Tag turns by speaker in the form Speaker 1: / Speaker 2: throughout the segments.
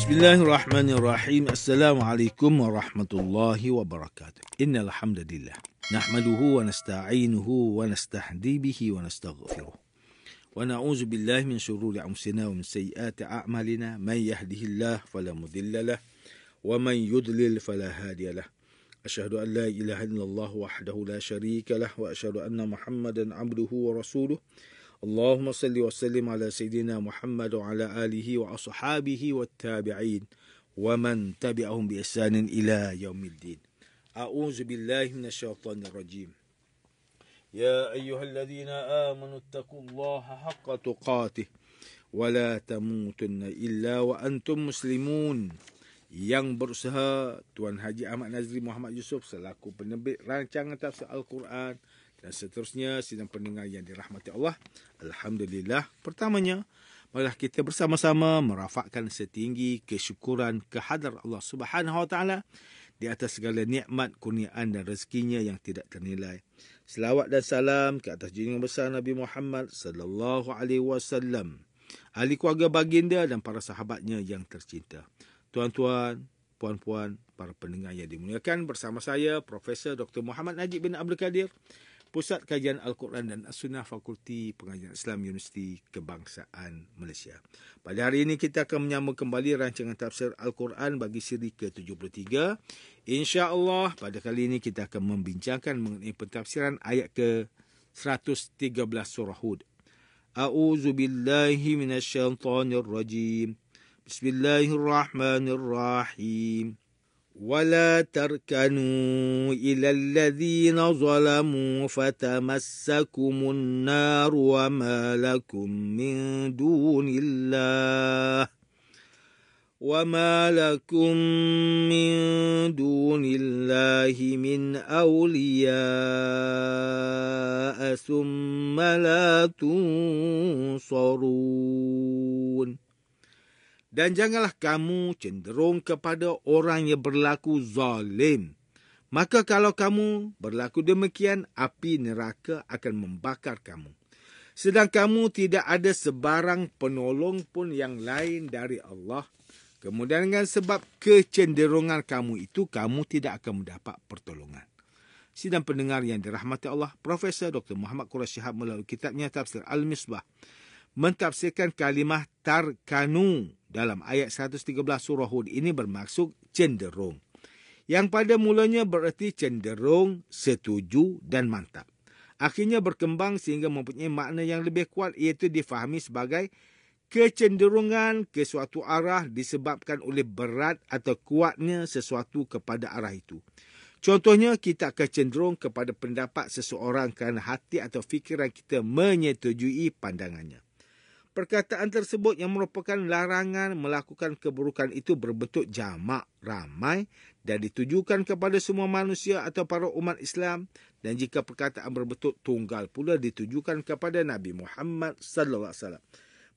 Speaker 1: Bismillahirrahmanirrahim. Assalamualaikum warahmatullahi wabarakatuh. Innal hamdalillah nahmaduhu wa nasta'inuhu wa nastahdi bihi wa nastaghfiruh. Wa na'udzu billahi min shururi anfusina wa min sayyiati a'malina. May yahdihillahu fala mudilla lahu wa man yudlil fala hadiya lahu. Asyhadu an la ilaha illallah wahdahu la syarika lahu wa asyhadu anna Muhammadan 'abduhu wa rasuluh. Allahumma salli wa sallim ala Sayyidina Muhammad wa ala alihi wa ashabihi wa tabi'in wa man tabi'ahum bi ihsanin ila yaumiddin. A'udzu billahi minasyaitonir rajim. Ya ayyuhalladzina amanu taqullaha haqqa tuqatih wa la tamutunna illa wa antum muslimun. Yang berusaha Tuan Haji Ahmad Nazri Muhammad Yusof selaku penerbit rancangan tafsir Al-Quran dan seterusnya sidang pendengar yang dirahmati Allah. Alhamdulillah. Pertamanya, marilah kita bersama-sama merafakkan setinggi kesyukuran kehadrat Allah Subhanahu Wa Taala di atas segala nikmat, kurniaan dan rezekinya yang tidak ternilai. Selawat dan salam ke atas junjungan besar Nabi Muhammad sallallahu alaihi wasallam, ahli keluarga baginda dan para sahabatnya yang tercinta. Tuan-tuan, puan-puan, para pendengar yang dimuliakan, bersama saya Profesor Dr. Muhammad Najib bin Abdul Kadir, Pusat Kajian Al-Quran dan As-Sunnah Fakulti Pengajian Islam Universiti Kebangsaan Malaysia. Pada hari ini kita akan menyambung kembali rancangan tafsir Al-Quran bagi siri ke-73. InsyaAllah pada kali ini kita akan membincangkan mengenai pentafsiran ayat ke-113 surah Hud. A'udzu billahi minasyaitonir rajim. Bismillahirrahmanirrahim. ولا تركنوا إلى الذين ظلموا فتمسكم النار وما لكم من دون الله من أولياء ثم لا تنصرون. Dan janganlah kamu cenderung kepada orang yang berlaku zalim. Maka kalau kamu berlaku demikian, api neraka akan membakar kamu. Sedang kamu tidak ada sebarang penolong pun yang lain dari Allah. Kemudian dengan sebab kecenderungan kamu itu, kamu tidak akan mendapat pertolongan. Sidang pendengar yang dirahmati Allah, Profesor Dr. Muhammad Quraish Shihab melalui kitabnya Tafsir Al-Misbah mentafsirkan kalimah tarkanu dalam ayat 113 surah Hud ini bermaksud cenderung. Yang pada mulanya bererti cenderung, setuju dan mantap. Akhirnya berkembang sehingga mempunyai makna yang lebih kuat, iaitu difahami sebagai kecenderungan ke suatu arah disebabkan oleh berat atau kuatnya sesuatu kepada arah itu. Contohnya, kita akan cenderung kepada pendapat seseorang kerana hati atau fikiran kita menyetujui pandangannya. Perkataan tersebut yang merupakan larangan melakukan keburukan itu berbentuk jamak, ramai dan ditujukan kepada semua manusia atau para umat Islam, dan jika perkataan berbentuk tunggal pula ditujukan kepada Nabi Muhammad sallallahu alaihi wasallam.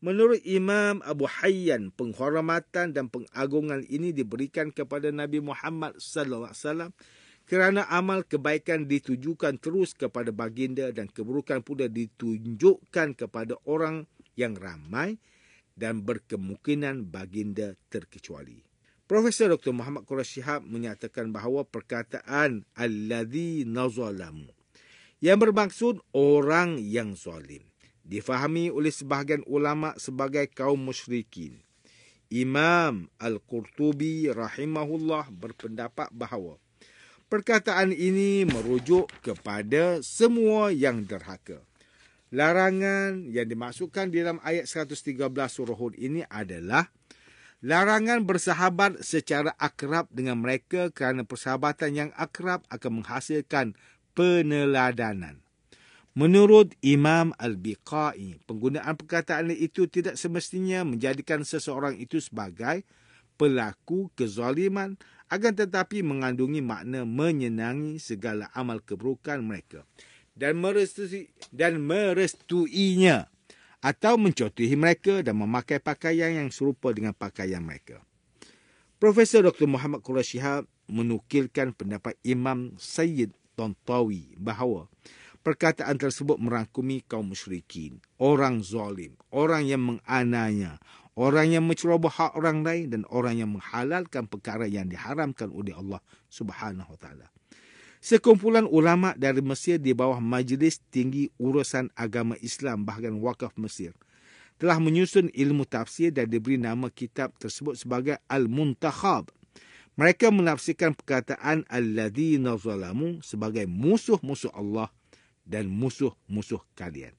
Speaker 1: Menurut Imam Abu Hayyan, penghormatan dan pengagungan ini diberikan kepada Nabi Muhammad sallallahu alaihi wasallam kerana amal kebaikan ditujukan terus kepada baginda dan keburukan pula ditunjukkan kepada orang yang ramai dan berkemungkinan baginda terkecuali. Profesor Dr. Muhammad Quraish Shihab menyatakan bahawa perkataan alladzina zalamu yang bermaksud orang yang zalim difahami oleh sebahagian ulama sebagai kaum musyrikin. Imam Al-Qurtubi rahimahullah berpendapat bahawa perkataan ini merujuk kepada semua yang derhaka. Larangan yang dimaksudkan di dalam ayat 113 surah Hud ini adalah larangan bersahabat secara akrab dengan mereka kerana persahabatan yang akrab akan menghasilkan peneladanan. Menurut Imam Al-Biqai, penggunaan perkataan itu tidak semestinya menjadikan seseorang itu sebagai pelaku kezaliman, akan tetapi mengandungi makna menyenangi segala amal keburukan mereka dan merestuinya atau mencontohi mereka dan memakai pakaian yang serupa dengan pakaian mereka. Profesor Dr. Muhammad Quraish Shihab menukilkan pendapat Imam Sayyid Tantawi bahawa perkataan tersebut merangkumi kaum musyrikin, orang zalim, orang yang menganiaya, orang yang menceroboh hak orang lain dan orang yang menghalalkan perkara yang diharamkan oleh Allah Subhanahu Wa Taala. Sekumpulan ulama dari Mesir di bawah Majlis Tinggi Urusan Agama Islam bahkan Wakaf Mesir telah menyusun ilmu tafsir dan diberi nama kitab tersebut sebagai Al-Muntakhab. Mereka menafsirkan perkataan alladzina zalamu sebagai musuh-musuh Allah dan musuh-musuh kalian.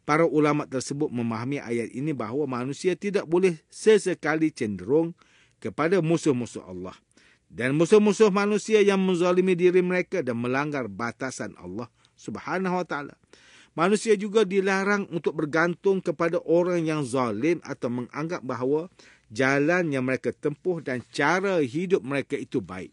Speaker 1: Para ulama tersebut memahami ayat ini bahawa manusia tidak boleh sesekali cenderung kepada musuh-musuh Allah dan musuh-musuh manusia yang menzalimi diri mereka dan melanggar batasan Allah Subhanahu Wa Taala. Manusia juga dilarang untuk bergantung kepada orang yang zalim atau menganggap bahawa jalan yang mereka tempuh dan cara hidup mereka itu baik.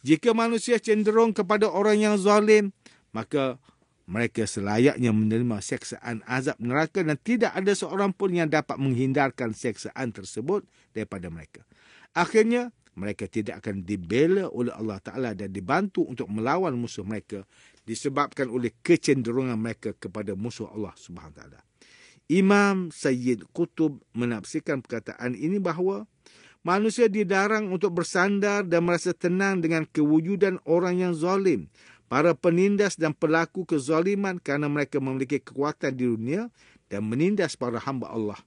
Speaker 1: Jika manusia cenderung kepada orang yang zalim, maka mereka selayaknya menerima seksaan azab neraka dan tidak ada seorang pun yang dapat menghindarkan seksaan tersebut daripada mereka. Akhirnya, mereka tidak akan dibela oleh Allah Ta'ala dan dibantu untuk melawan musuh mereka disebabkan oleh kecenderungan mereka kepada musuh Allah Subhanahu Wa Ta'ala. Imam Sayyid Qutb menafsirkan perkataan ini bahawa manusia dilarang untuk bersandar dan merasa tenang dengan kewujudan orang yang zalim, para penindas dan pelaku kezaliman kerana mereka memiliki kekuatan di dunia dan menindas para hamba Allah.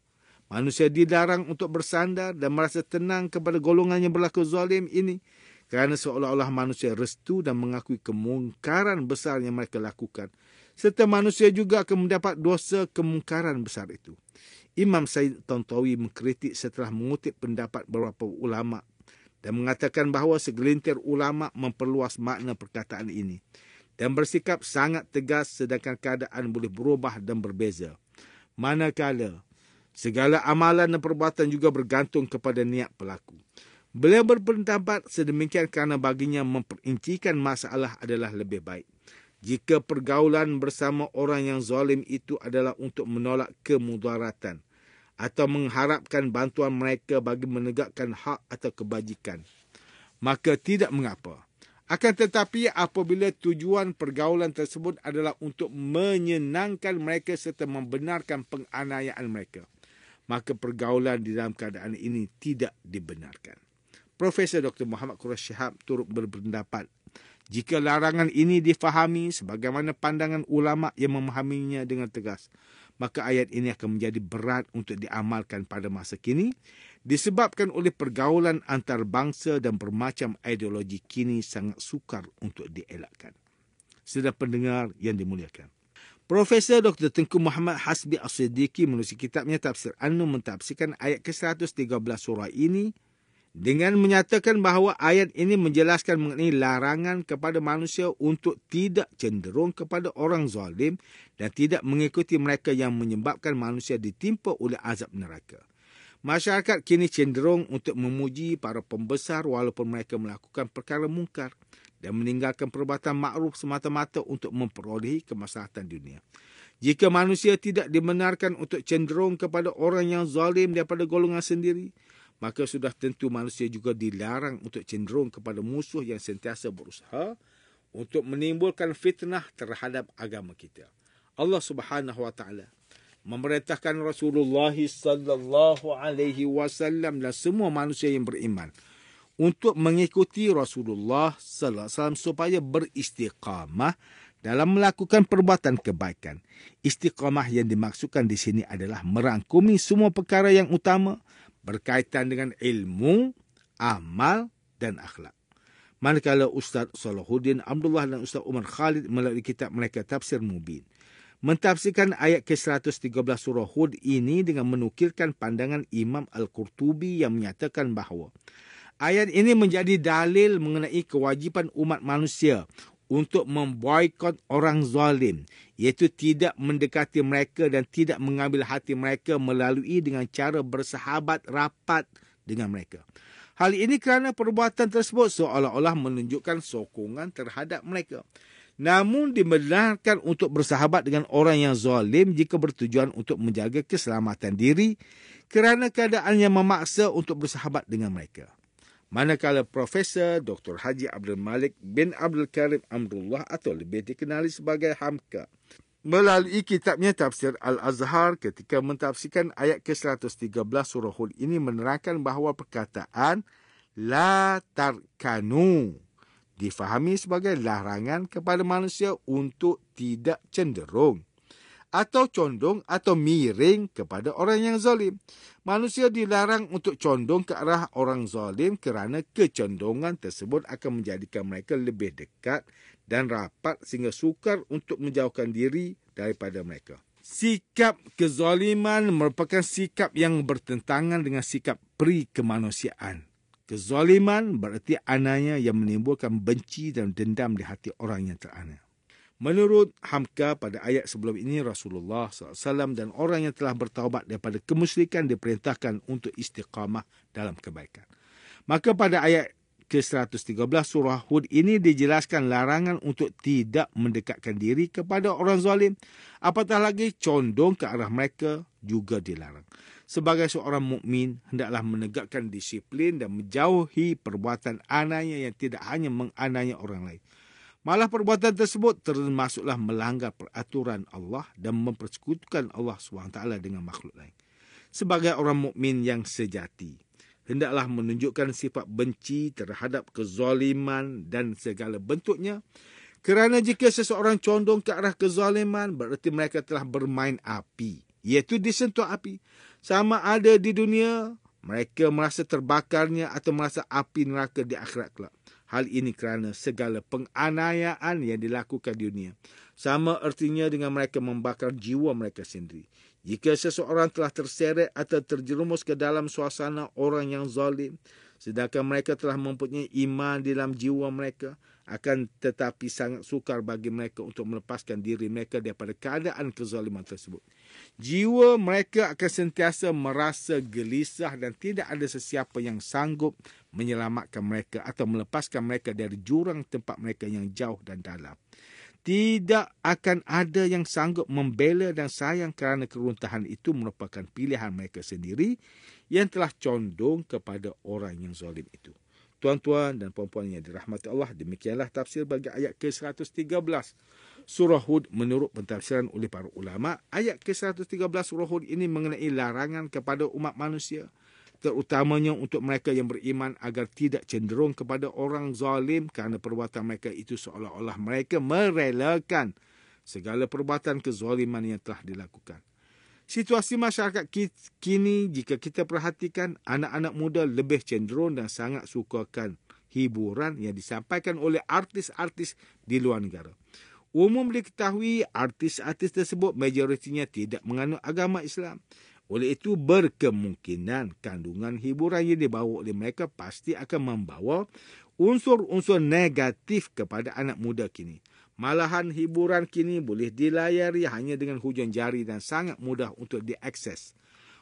Speaker 1: Manusia dilarang untuk bersandar dan merasa tenang kepada golongan yang berlaku zalim ini kerana seolah-olah manusia restu dan mengakui kemungkaran besar yang mereka lakukan. Serta manusia juga akan mendapat dosa kemungkaran besar itu. Imam Said Tantawi mengkritik setelah mengutip pendapat beberapa ulama dan mengatakan bahawa segelintir ulama memperluas makna perkataan ini dan bersikap sangat tegas sedangkan keadaan boleh berubah dan berbeza. Manakala segala amalan dan perbuatan juga bergantung kepada niat pelaku. Beliau berpendapat sedemikian kerana baginya memperincikan masalah adalah lebih baik. Jika pergaulan bersama orang yang zalim itu adalah untuk menolak kemudaratan atau mengharapkan bantuan mereka bagi menegakkan hak atau kebajikan, maka tidak mengapa. Akan tetapi apabila tujuan pergaulan tersebut adalah untuk menyenangkan mereka serta membenarkan penganiayaan mereka, maka pergaulan di dalam keadaan ini tidak dibenarkan. Profesor Dr. Muhammad Quraish Shihab turut berpendapat, jika larangan ini difahami sebagaimana pandangan ulama yang memahaminya dengan tegas, maka ayat ini akan menjadi berat untuk diamalkan pada masa kini, disebabkan oleh pergaulan antarabangsa dan bermacam ideologi kini sangat sukar untuk dielakkan. Sedang pendengar yang dimuliakan, Profesor Dr. Tengku Muhammad Hasbi As-Siddiqi menulis kitabnya Tafsir An-Nur mentafsirkan ayat ke-113 surah ini dengan menyatakan bahawa ayat ini menjelaskan mengenai larangan kepada manusia untuk tidak cenderung kepada orang zalim dan tidak mengikuti mereka yang menyebabkan manusia ditimpa oleh azab neraka. Masyarakat kini cenderung untuk memuji para pembesar walaupun mereka melakukan perkara mungkar dan meninggalkan perbuatan makruf semata-mata untuk memperolehi kemaslahatan dunia. Jika manusia tidak dibenarkan untuk cenderung kepada orang yang zalim daripada golongan sendiri, maka sudah tentu manusia juga dilarang untuk cenderung kepada musuh yang sentiasa berusaha untuk menimbulkan fitnah terhadap agama kita. Allah Subhanahu Wa Taala memerintahkan Rasulullah sallallahu alaihi wasallam dan semua manusia yang beriman untuk mengikuti Rasulullah sallallahu alaihi wasallam supaya beristiqamah dalam melakukan perbuatan kebaikan. Istiqamah yang dimaksudkan di sini adalah merangkumi semua perkara yang utama berkaitan dengan ilmu, amal dan akhlak. Manakala Ustaz Salahuddin Abdullah dan Ustaz Umar Khalid melalui kitab mereka Tafsir Mubin mentafsirkan ayat ke-113 surah Hud ini dengan menukilkan pandangan Imam Al-Qurtubi yang menyatakan bahawa ayat ini menjadi dalil mengenai kewajipan umat manusia untuk memboikot orang zalim, iaitu tidak mendekati mereka dan tidak mengambil hati mereka melalui dengan cara bersahabat rapat dengan mereka. Hal ini kerana perbuatan tersebut seolah-olah menunjukkan sokongan terhadap mereka. Namun dibenarkan untuk bersahabat dengan orang yang zalim jika bertujuan untuk menjaga keselamatan diri kerana keadaannya memaksa untuk bersahabat dengan mereka. Manakala Profesor Dr. Haji Abdul Malik bin Abdul Karim Amrullah atau lebih dikenali sebagai Hamka melalui kitabnya Tafsir Al-Azhar ketika mentafsirkan ayat ke-113 surah Hud ini menerangkan bahawa perkataan la tarkanu difahami sebagai larangan kepada manusia untuk tidak cenderung atau condong atau miring kepada orang yang zalim. Manusia dilarang untuk condong ke arah orang zalim kerana kecondongan tersebut akan menjadikan mereka lebih dekat dan rapat sehingga sukar untuk menjauhkan diri daripada mereka. Sikap kezaliman merupakan sikap yang bertentangan dengan sikap pri kemanusiaan. Kezaliman bererti anaya yang menimbulkan benci dan dendam di hati orang yang terana. Menurut Hamka, pada ayat sebelum ini, Rasulullah SAW dan orang yang telah bertaubat daripada kemusyrikan diperintahkan untuk istiqamah dalam kebaikan. Maka pada ayat ke-113 surah Hud ini dijelaskan larangan untuk tidak mendekatkan diri kepada orang zalim. Apatah lagi condong ke arah mereka juga dilarang. Sebagai seorang mukmin, hendaklah menegakkan disiplin dan menjauhi perbuatan anaya yang tidak hanya menganiaya orang lain. Malah perbuatan tersebut termasuklah melanggar peraturan Allah dan mempersekutukan Allah SWT dengan makhluk lain. Sebagai orang mukmin yang sejati, hendaklah menunjukkan sifat benci terhadap kezaliman dan segala bentuknya. Kerana jika seseorang condong ke arah kezaliman, bererti mereka telah bermain api, iaitu disentuh api. Sama ada di dunia, mereka merasa terbakarnya atau merasa api neraka di akhirat kelak. Hal ini kerana segala penganiayaan yang dilakukan di dunia. Sama artinya dengan mereka membakar jiwa mereka sendiri. Jika seseorang telah terseret atau terjerumus ke dalam suasana orang yang zalim, sedangkan mereka telah mempunyai iman di dalam jiwa mereka, akan tetapi sangat sukar bagi mereka untuk melepaskan diri mereka daripada keadaan kezaliman tersebut. Jiwa mereka akan sentiasa merasa gelisah dan tidak ada sesiapa yang sanggup menyelamatkan mereka atau melepaskan mereka dari jurang tempat mereka yang jauh dan dalam. Tidak akan ada yang sanggup membela dan sayang kerana keruntahan itu merupakan pilihan mereka sendiri yang telah condong kepada orang yang zalim itu. Tuan-tuan dan puan-puan yang dirahmati Allah, demikianlah tafsir bagi ayat ke-113 surah Hud menurut pentafsiran oleh para ulama. Ayat ke-113 surah Hud ini mengenai larangan kepada umat manusia, terutamanya untuk mereka yang beriman agar tidak cenderung kepada orang zalim kerana perbuatan mereka itu seolah-olah mereka merelakan segala perbuatan kezaliman yang telah dilakukan. Situasi masyarakat kini, jika kita perhatikan, anak-anak muda lebih cenderung dan sangat sukakan hiburan yang disampaikan oleh artis-artis di luar negara. Umum diketahui artis-artis tersebut majoritinya tidak menganut agama Islam. Oleh itu, berkemungkinan kandungan hiburan yang dibawa oleh mereka pasti akan membawa unsur-unsur negatif kepada anak muda kini. Malahan hiburan kini boleh dilayari hanya dengan hujung jari dan sangat mudah untuk diakses.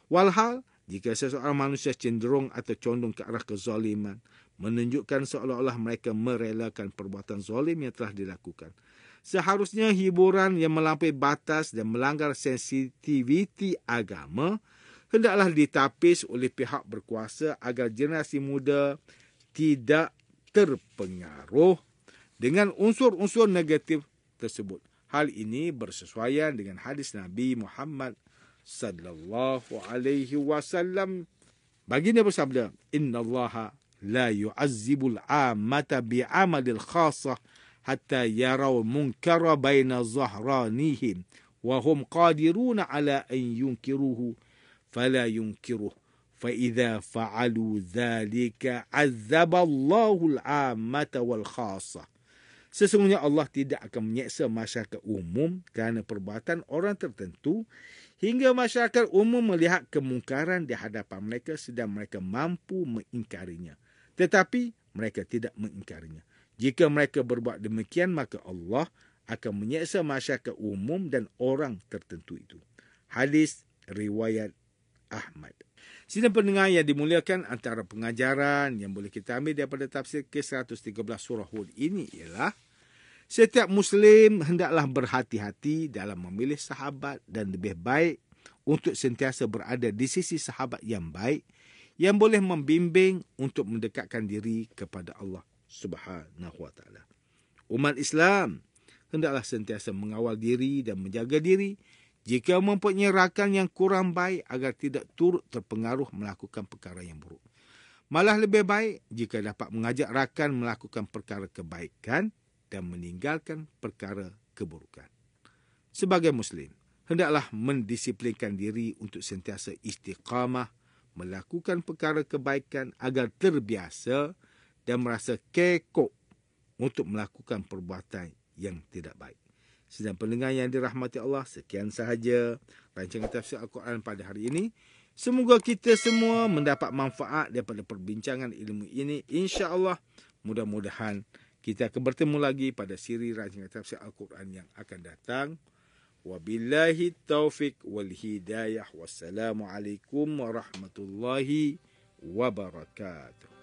Speaker 1: Walhal, jika seseorang manusia cenderung atau condong ke arah kezaliman, menunjukkan seolah-olah mereka merelakan perbuatan zalim yang telah dilakukan. Seharusnya hiburan yang melampaui batas dan melanggar sensitiviti agama hendaklah ditapis oleh pihak berkuasa agar generasi muda tidak terpengaruh dengan unsur-unsur negatif tersebut. Hal ini bersesuaian dengan hadis Nabi Muhammad sallallahu alaihi wasallam. Baginda bersabda, "Innallaha la yu'azzibul 'amata bi'amalil khassah hatta yarau munkara baina zahranihim wa hum qadiruna ala an yunkiruhu fala yunkiruh. فإذا فعلوا ذلك عذب الله العامة والخاصة." Sesungguhnya Allah tidak akan menyeksa masyarakat umum kerana perbuatan orang tertentu hingga masyarakat umum melihat kemungkaran di hadapan mereka sedang mereka mampu mengingkarinya. Tetapi mereka tidak mengingkarinya. Jika mereka berbuat demikian, maka Allah akan menyeksa masyarakat umum dan orang tertentu itu. Hadis riwayat Ahmad. Sidang pendengar yang dimuliakan, antara pengajaran yang boleh kita ambil daripada tafsir ke-113 surah Hud ini ialah setiap Muslim hendaklah berhati-hati dalam memilih sahabat dan lebih baik untuk sentiasa berada di sisi sahabat yang baik yang boleh membimbing untuk mendekatkan diri kepada Allah Subhanahu Wa Taala. Umat Islam hendaklah sentiasa mengawal diri dan menjaga diri jika mempunyai rakan yang kurang baik agar tidak turut terpengaruh melakukan perkara yang buruk. Malah lebih baik jika dapat mengajak rakan melakukan perkara kebaikan dan meninggalkan perkara keburukan. Sebagai Muslim, hendaklah mendisiplinkan diri untuk sentiasa istiqamah melakukan perkara kebaikan agar terbiasa dan merasa kekok untuk melakukan perbuatan yang tidak baik. Sedang pendengar yang dirahmati Allah, sekian sahaja rancangan tafsir Al-Quran pada hari ini. Semoga kita semua mendapat manfaat daripada perbincangan ilmu ini. InsyaAllah, mudah-mudahan kita akan bertemu lagi pada siri rancangan tafsir Al-Quran yang akan datang. Wabillahi taufiq wal hidayah. Wassalamualaikum warahmatullahi wabarakatuh.